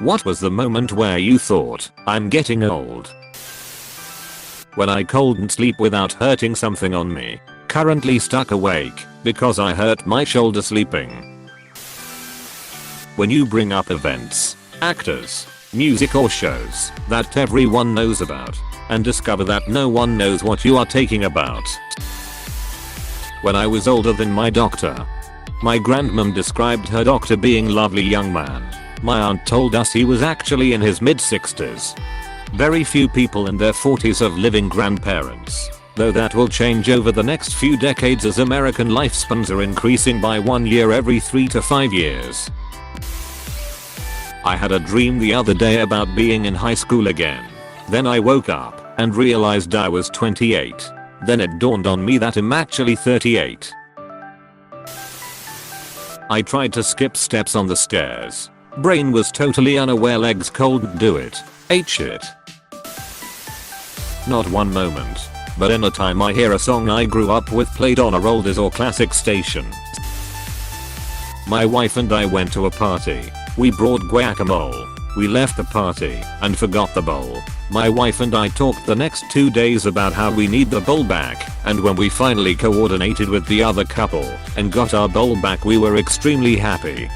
What was the moment where you thought, I'm getting old? When I couldn't sleep without hurting something on me. Currently stuck awake because I hurt my shoulder sleeping. When you bring up events, actors, music or shows that everyone knows about and discover that no one knows what you are talking about. When I was older than my doctor. My grandmom described her doctor being lovely young man. My aunt told us he was actually in his mid-60s. Very few people in their 40s have living grandparents, though that will change over the next few decades as American lifespans are increasing by 1 year every 3 to 5 years. I had a dream the other day about being in high school again. Then I woke up and realized I was 28. Then it dawned on me that I'm actually 38. I tried to skip steps on the stairs. Brain was totally unaware, legs couldn't do it. Ate shit. Not one moment, but anytime I hear a song I grew up with played on a oldies or classic station. My wife and I went to a party. We brought guacamole. We left the party and forgot the bowl. My wife and I talked the next 2 days about how we need the bowl back, and when we finally coordinated with the other couple and got our bowl back, we were extremely happy.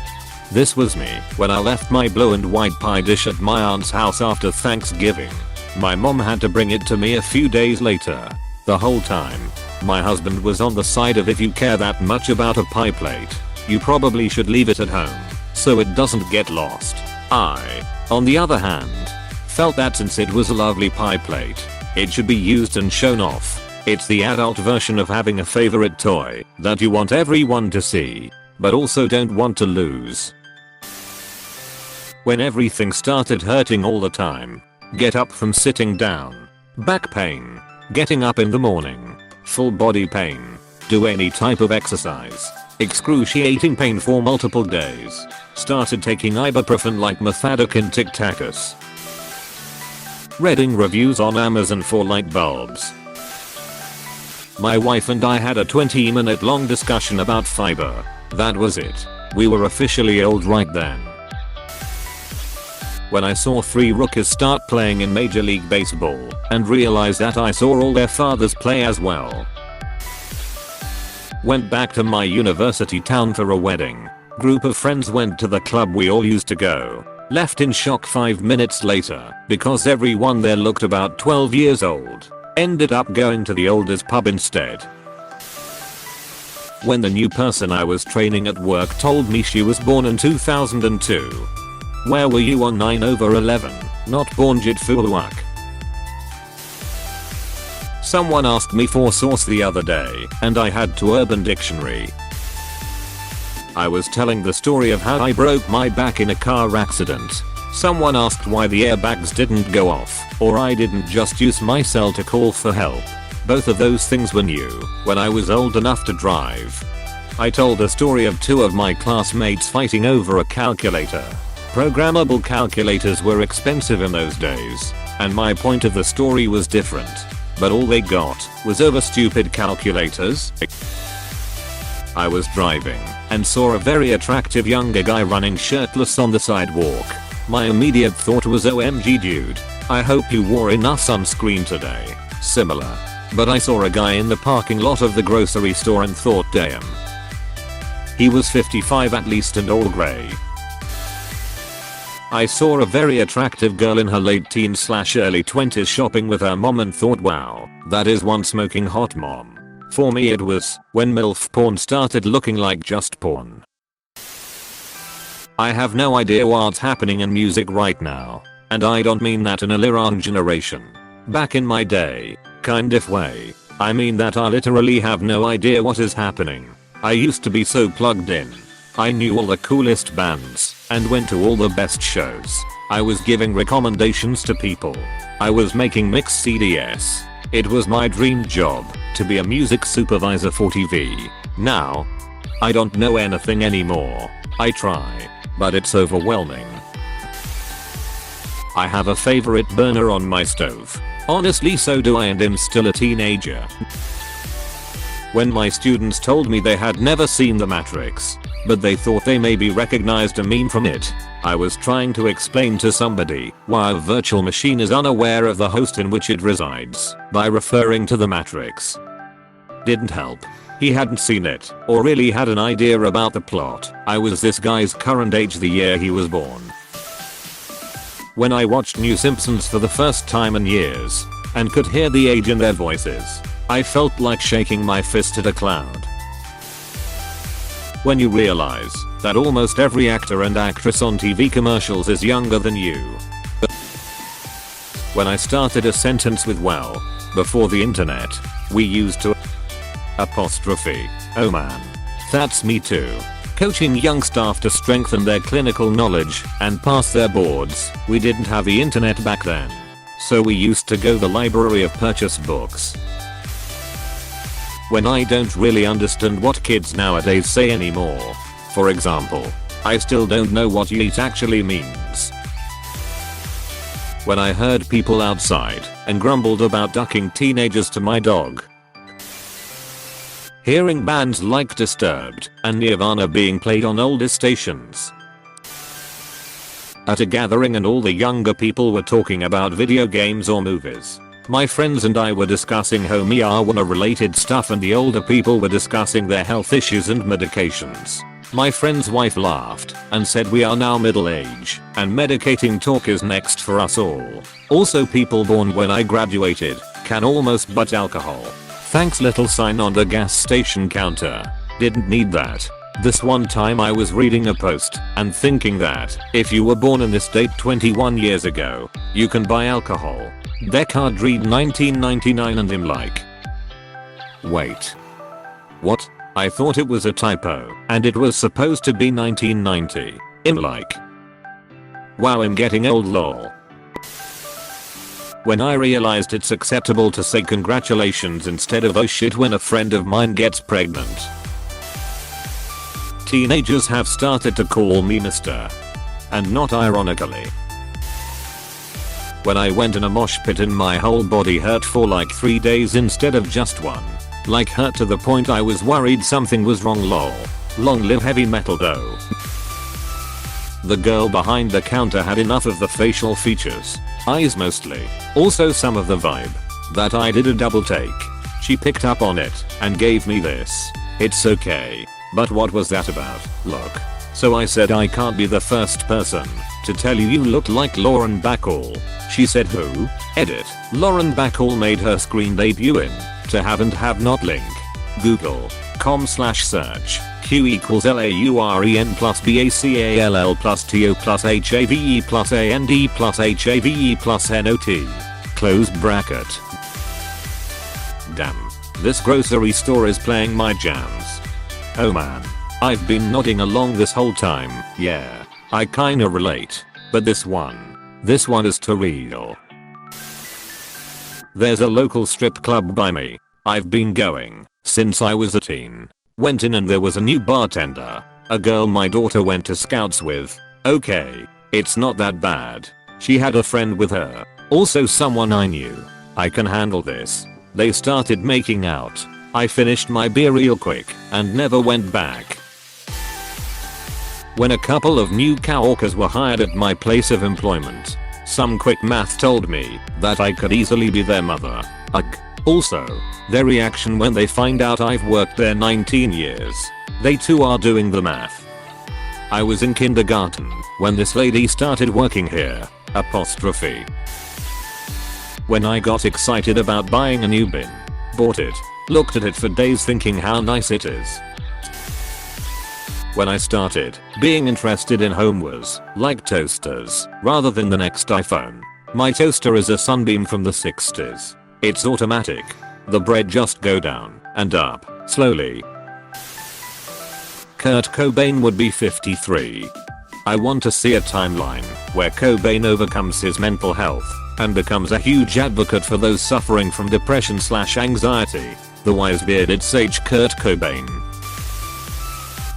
This was me when I left my blue and white pie dish at my aunt's house after Thanksgiving. My mom had to bring it to me a few days later. The whole time, my husband was on the side of, if you care that much about a pie plate, you probably should leave it at home so it doesn't get lost. I, on the other hand, felt that since it was a lovely pie plate, it should be used and shown off. It's the adult version of having a favorite toy that you want everyone to see, but also don't want to lose. When everything started hurting all the time, get up from sitting down, back pain, getting up in the morning, full body pain, do any type of exercise, excruciating pain for multiple days, started taking ibuprofen like methadone tic-tacus. Reading reviews on Amazon for light bulbs. My wife and I had a 20-minute long discussion about fiber. That was it. We were officially old right then. When I saw 3 rookies start playing in Major League Baseball and realized that I saw all their fathers play as well. Went back to my university town for a wedding. Group of friends went to the club we all used to go. Left in shock 5 minutes later because everyone there looked about 12 years old. Ended up going to the oldest pub instead. When the new person I was training at work told me she was born in 2002. Where were you on 9/11? Not born Jitfuak. Someone asked me for source the other day and I had to Urban Dictionary. I was telling the story of how I broke my back in a car accident. Someone asked why the airbags didn't go off, or I didn't just use my cell to call for help. Both of those things were new when I was old enough to drive. I told a story of 2 of my classmates fighting over a calculator. Programmable calculators were expensive in those days, and my point of the story was different. But all they got was over stupid calculators. I was driving and saw a very attractive younger guy running shirtless on the sidewalk. My immediate thought was, OMG dude, I hope you wore enough sunscreen today. Similar. But I saw a guy in the parking lot of the grocery store and thought, damn. He was 55 at least and all grey. I saw a very attractive girl in her late teens/early 20s shopping with her mom and thought, wow, that is one smoking hot mom. For me it was when MILF porn started looking like just porn. I have no idea what's happening in music right now, and I don't mean that in a Liran generation. Back in my day, kind of way. I mean that I literally have no idea what is happening. I used to be so plugged in. I knew all the coolest bands and went to all the best shows. I was giving recommendations to people. I was making mixed CDs. It was my dream job to be a music supervisor for TV. Now, I don't know anything anymore. I try, but it's overwhelming. I have a favorite burner on my stove. Honestly, so do I, and I'm still a teenager. When my students told me they had never seen The Matrix, but they thought they maybe recognized a meme from it, I was trying to explain to somebody why a virtual machine is unaware of the host in which it resides by referring to The Matrix. Didn't help. He hadn't seen it or really had an idea about the plot. I was this guy's current age the year he was born. When I watched New Simpsons for the first time in years and could hear the age in their voices, I felt like shaking my fist at a cloud. When you realize that almost every actor and actress on TV commercials is younger than you. When I started a sentence with well, before the internet, we used to apostrophe. Oh man. That's me too. Coaching young staff to strengthen their clinical knowledge and pass their boards. We didn't have the internet back then. So we used to go to the library of purchase books. When I don't really understand what kids nowadays say anymore. For example, I still don't know what yeet actually means. When I heard people outside and grumbled about ducking teenagers to my dog. Hearing bands like Disturbed and Nirvana being played on older stations. At a gathering and all the younger people were talking about video games or movies. My friends and I were discussing home marijuana related stuff and the older people were discussing their health issues and medications. My friend's wife laughed and said we are now middle age and medicating talk is next for us all. Also people born when I graduated can almost butt alcohol. Thanks little sign on the gas station counter. Didn't need that. This one time I was reading a post and thinking that if you were born in this date 21 years ago, you can buy alcohol. Deckard read 1999 and I'm like, wait. What? I thought it was a typo and it was supposed to be 1990. I'm like, wow, I'm getting old lol. When I realized it's acceptable to say congratulations instead of oh shit when a friend of mine gets pregnant. Teenagers have started to call me Mr. And not ironically. When I went in a mosh pit and my whole body hurt for like 3 days instead of just one. Like hurt to the point I was worried something was wrong lol. Long live heavy metal though. The girl behind the counter had enough of the facial features, eyes mostly, also some of the vibe, that I did a double take. She picked up on it and gave me this. It's okay. But what was that about? Look. So I said I can't be the first person to tell you you look like Lauren Bacall. She said who? Edit. Lauren Bacall made her screen debut in To Have and Have Not link. Google.com/search. Q equals LAUREN plus BACALL plus TO plus HAVE plus AND plus HAVE plus NOT. Close bracket. Damn. This grocery store is playing my jams. Oh man. I've been nodding along this whole time. Yeah. I kinda relate. But this one is too real. There's a local strip club by me. I've been going since I was a teen. Went in and there was a new bartender. A girl my daughter went to scouts with. Okay. It's not that bad. She had a friend with her. Also someone I knew. I can handle this. They started making out. I finished my beer real quick and never went back. When a couple of new coworkers were hired at my place of employment, some quick math told me that I could easily be their mother. Ugh. Also, their reaction when they find out I've worked there 19 years. They too are doing the math. I was in kindergarten when this lady started working here. Apostrophe. When I got excited about buying a new bin, bought it, looked at it for days thinking how nice it is. When I started being interested in home was like toasters rather than the next iPhone. My toaster is a Sunbeam from the 60s. It's automatic. The bread just go down and up slowly. Kurt Cobain would be 53. I want to see a timeline where Cobain overcomes his mental health and becomes a huge advocate for those suffering from depression/anxiety. The wise bearded sage Kurt Cobain.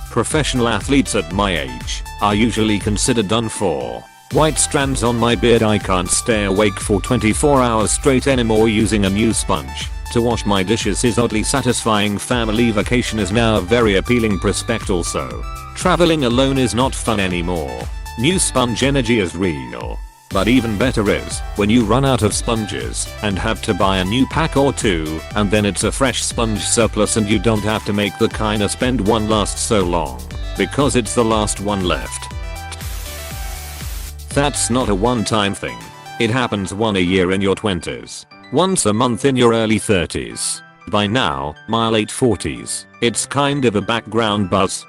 Professional athletes at my age are usually considered done for. White strands on my beard, I can't stay awake for 24 hours straight anymore using a new sponge. To wash my dishes is oddly satisfying. Family vacation is now a very appealing prospect also. Traveling alone is not fun anymore. New sponge energy is real. But even better is when you run out of sponges and have to buy a new pack or two, and then it's a fresh sponge surplus and you don't have to make the kinda spend one last so long because it's the last one left. That's not a one-time thing. It happens one a year in your 20s, once a month in your early 30s. By now, my late 40s, it's kind of a background buzz.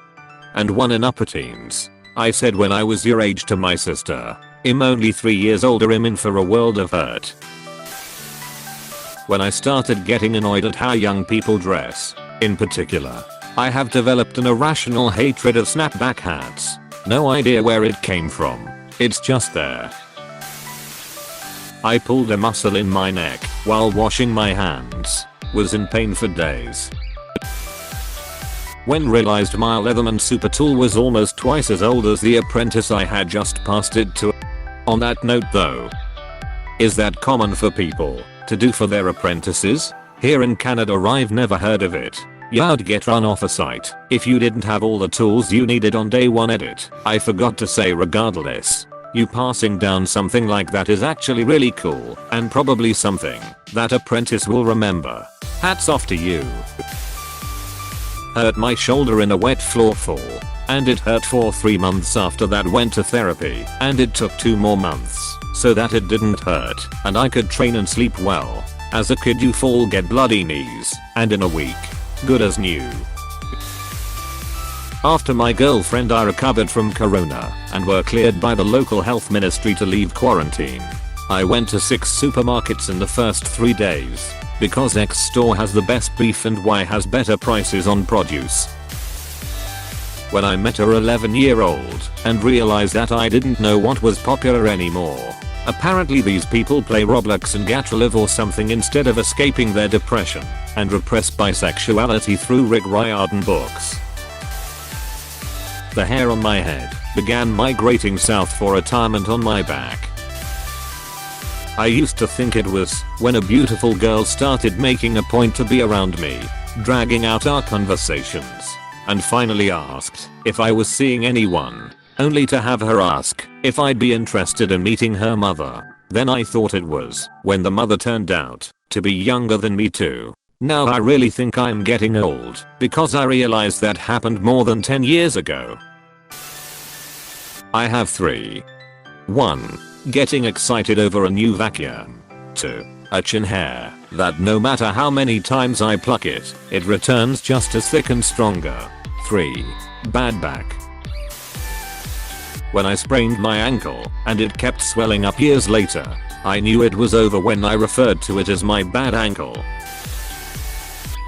And one in upper teens. I said when I was your age to my sister, I'm only 3 years older, I'm in for a world of hurt. When I started getting annoyed at how young people dress, in particular, I have developed an irrational hatred of snapback hats. No idea where it came from. It's just there. I pulled a muscle in my neck while washing my hands. Was in pain for days. When realized my Leatherman super tool was almost twice as old as the apprentice I had just passed it to. On that note though, is that common for people to do for their apprentices? Here in Canada I've never heard of it. You'd get run off a site if you didn't have all the tools you needed on day one. Edit. I forgot to say regardless. You passing down something like that is actually really cool and probably something that apprentice will remember. Hats off to you. Hurt my shoulder in a wet floor fall, and it hurt for 3 months after that. Went to therapy and it took 2 more months so that it didn't hurt and I could train and sleep well. As a kid you fall, get bloody knees, and in a week, good as new. After my girlfriend I recovered from corona and were cleared by the local health ministry to leave quarantine. I went to 6 supermarkets in the first 3 days because X store has the best beef and Y has better prices on produce. When I met her 11-year-old and realized that I didn't know what was popular anymore. Apparently these people play Roblox and Gatrolive or something instead of escaping their depression and repressed bisexuality through Rick Riordan books. The hair on my head began migrating south for retirement on my back. I used to think it was when a beautiful girl started making a point to be around me, dragging out our conversations, and finally asked if I was seeing anyone, only to have her ask if I'd be interested in meeting her mother. Then I thought it was when the mother turned out to be younger than me too. Now I really think I'm getting old because I realized that happened more than 10 years ago. I have 3. 1. Getting excited over a new vacuum. 2. A chin hair that no matter how many times I pluck it, it returns just as thick and stronger. 3. Bad back. When I sprained my ankle and it kept swelling up years later, I knew it was over when I referred to it as my bad ankle.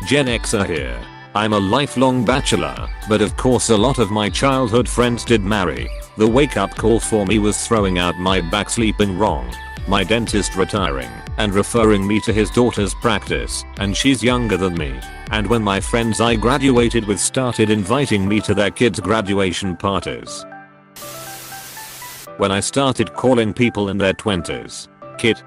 Gen Xer here. I'm a lifelong bachelor, but of course a lot of my childhood friends did marry. The wake-up call for me was throwing out my back, sleeping wrong, my dentist retiring and referring me to his daughter's practice, and she's younger than me. And when my friends I graduated with started inviting me to their kids' graduation parties. When I started calling people in their 20s kid.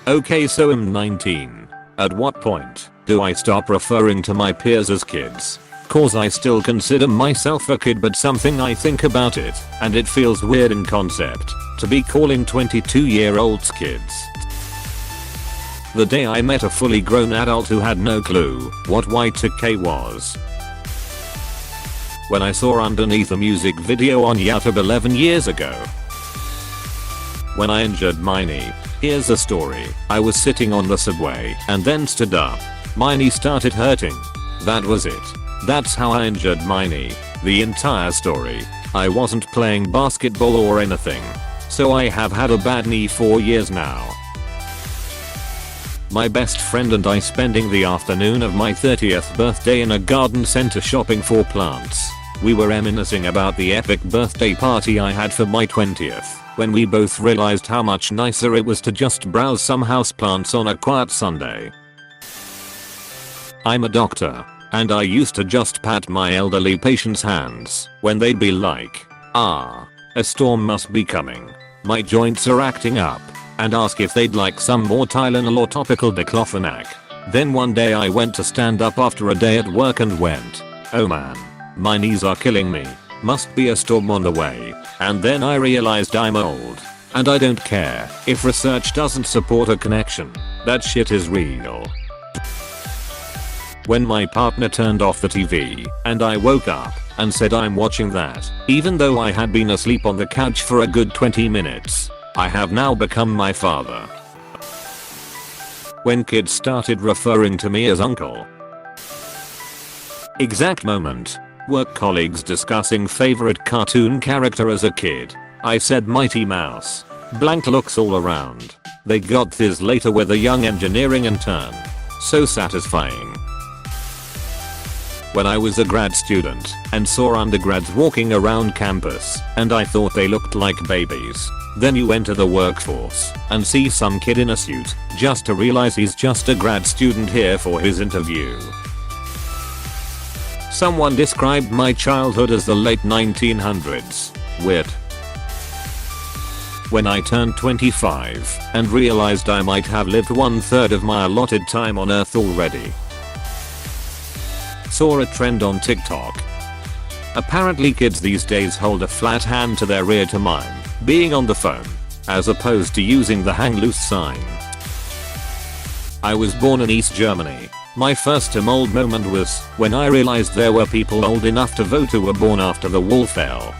Okay, so I'm 19. At what point do I stop referring to my peers as kids? Cause I still consider myself a kid, but something I think about it and it feels weird in concept to be calling 22-year-olds kids. The day I met a fully grown adult who had no clue what Y2K was. When I saw underneath a music video on YouTube 11 years ago. When I injured my knee. Here's the story. I was sitting on the subway and then stood up. My knee started hurting. That was it. That's how I injured my knee. The entire story. I wasn't playing basketball or anything. So I have had a bad knee for years now. My best friend and I spending the afternoon of my 30th birthday in a garden center shopping for plants. We were reminiscing about the epic birthday party I had for my 20th, when we both realized how much nicer it was to just browse some houseplants on a quiet Sunday. I'm a doctor, and I used to just pat my elderly patients' hands when they'd be like, "Ah, a storm must be coming. My joints are acting up," and ask if they'd like some more Tylenol or topical diclofenac. Then one day I went to stand up after a day at work and went, oh man, my knees are killing me. Must be a storm on the way. And then I realized I'm old. And I don't care if research doesn't support a connection. That shit is real. When my partner turned off the TV and I woke up and said I'm watching that, even though I had been asleep on the couch for a good 20 minutes. I have now become my father. When kids started referring to me as uncle. Exact moment. Work colleagues discussing favorite cartoon character as a kid. I said Mighty Mouse. Blank looks all around. They got this later with a young engineering intern. So satisfying. When I was a grad student and saw undergrads walking around campus and I thought they looked like babies. Then you enter the workforce and see some kid in a suit just to realize he's just a grad student here for his interview. Someone described my childhood as the late 1900s. Weird. When I turned 25 and realized I might have lived 1/3 of my allotted time on Earth already. Saw a trend on TikTok. Apparently kids these days hold a flat hand to their ear to mime being on the phone, as opposed to using the hang loose sign. I was born in East Germany. My first old moment was when I realized there were people old enough to vote who were born after the wall fell.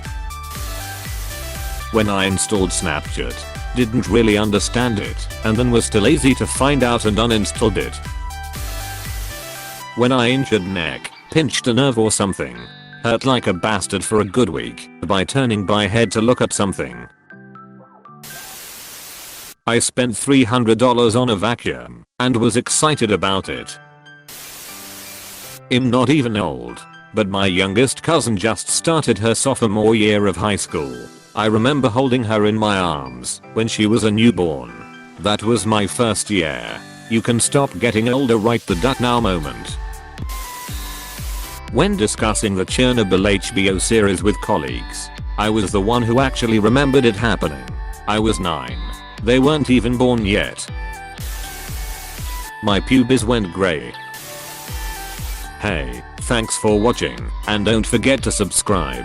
When I installed Snapchat, didn't really understand it, and then was too lazy to find out and uninstalled it. When I injured neck, pinched a nerve or something, hurt like a bastard for a good week by turning my head to look at something. I spent $300 on a vacuum and was excited about it. I'm not even old, but my youngest cousin just started her sophomore year of high school. I remember holding her in my arms when she was a newborn. That was my first year. You can stop getting older right the duck now moment. When discussing the Chernobyl HBO series with colleagues, I was the one who actually remembered it happening. I was 9. They weren't even born yet. My pubes went grey. Hey, thanks for watching, and don't forget to subscribe.